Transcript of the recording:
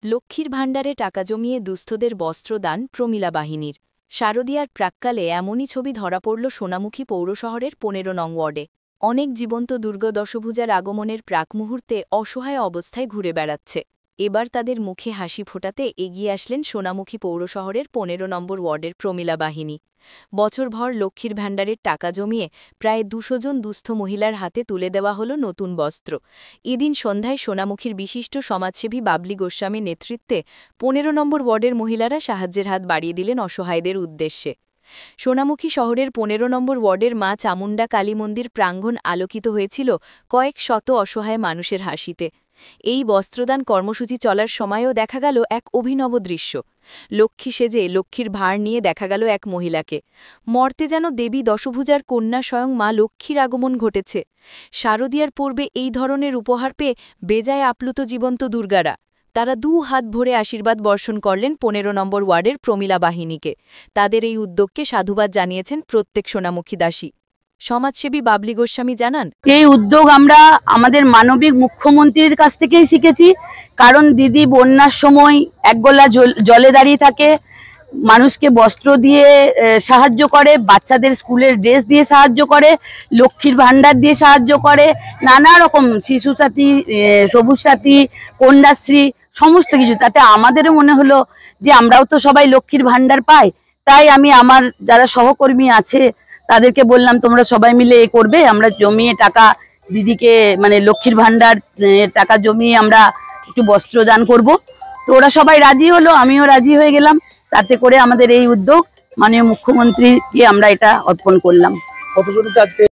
লক্ষ্মীর ভাণ্ডারে টাকা জমিয়ে দুস্থদের বস্ত্রদান প্রমীলা বাহিনীর। শারদীয়ার প্রাক্কালে এমনই ছবি ধরা পড়ল সোনামুখী পৌরশহরের ১৫ নং ওয়ার্ডে। অনেক জীবন্ত দুর্গদশভুজার আগমনের প্রাক মুহূর্তে অসহায় অবস্থায় ঘুরে বেড়াচ্ছে। এবার তাদের মুখে হাসি ফোটাতে এগিয়ে আসলেন সোনামুখী পৌরশহরের ১৫ নম্বর ওয়ার্ডের প্রমীলা বাহিনী। বছরভর লক্ষ্মীর ভাণ্ডারের টাকা জমিয়ে প্রায় ২০০ জন দুস্থ মহিলার হাতে তুলে দেওয়া হল নতুন বস্ত্র। এদিন সন্ধ্যায় সোনামুখীর বিশিষ্ট সমাজসেবী বাবলি গোস্বামীর নেতৃত্বে ১৫ নম্বর ওয়ার্ডের মহিলারা সাহায্যের হাত বাড়িয়ে দিলেন অসহায়দের উদ্দেশ্যে। সোনামুখী শহরের ১৫ নম্বর ওয়ার্ডের মা চামুণ্ডা কালী মন্দির প্রাঙ্গণ আলোকিত হয়েছিল কয়েক শত অসহায় মানুষের হাসিতে। এই বস্ত্রদান কর্মসূচি চলার সময়ও দেখা গেল এক অভিনব দৃশ্য। লক্ষ্মী সেজে লক্ষ্মীর ভাড় নিয়ে দেখা গেল এক মহিলাকে। মর্তে যেন দেবী দশভুজার কন্যা স্বয়ং মা লক্ষ্মীর আগমন ঘটেছে। শারদীয়ার পূর্বে এই ধরনের উপহার পেয়ে বেজায় আপ্লুত জীবন্ত দুর্গারা। তারা ২ হাত ভরে আশীর্বাদ বর্ষণ করলেন ১৫ নম্বর ওয়ার্ডের প্রমীলা বাহিনীকে। তাদের এই উদ্যোগকে সাধুবাদ জানিয়েছেন প্রত্যেক সোনামুখীদাসী। সমাজসেবী বাবলি গোস্বামী জানান, এই উদ্যোগ আমরা আমাদের মানবিক মুখ্যমন্ত্রীর কাছ থেকেই শিখেছি। কারণ দিদি বন্যার সময় এক গোলা জলে দাঁড়িয়ে থাকে, মানুষকে বস্ত্র দিয়ে সাহায্য করে, বাচ্চাদের স্কুলের ড্রেস দিয়ে সাহায্য করে, লক্ষ্মীর ভাণ্ডার দিয়ে সাহায্য করে, নানা রকম শিশু সাথী, সবুজ সাথী, কন্যাশ্রী, সমস্ত কিছু। তাতে আমাদেরও মনে হলো যে আমরাও তো সবাই লক্ষ্মীর ভাণ্ডার পাই। তাই আমি আমার যারা সহকর্মী আছে তাদেরকে বললাম, তোমরা সবাই মিলে এ করবে, আমরা জমিয়ে টাকা দিদিকে মানে লক্ষ্মীর ভাণ্ডার টাকা জমিয়ে আমরা একটু বস্ত্র দান করব। তো ওরা সবাই রাজি হলো, আমিও রাজি হয়ে গেলাম। তাতে করে আমাদের এই উদ্যোগ মাননীয় মুখ্যমন্ত্রীকে আমরা এটা অর্পণ করলাম। কতজনকে আজকে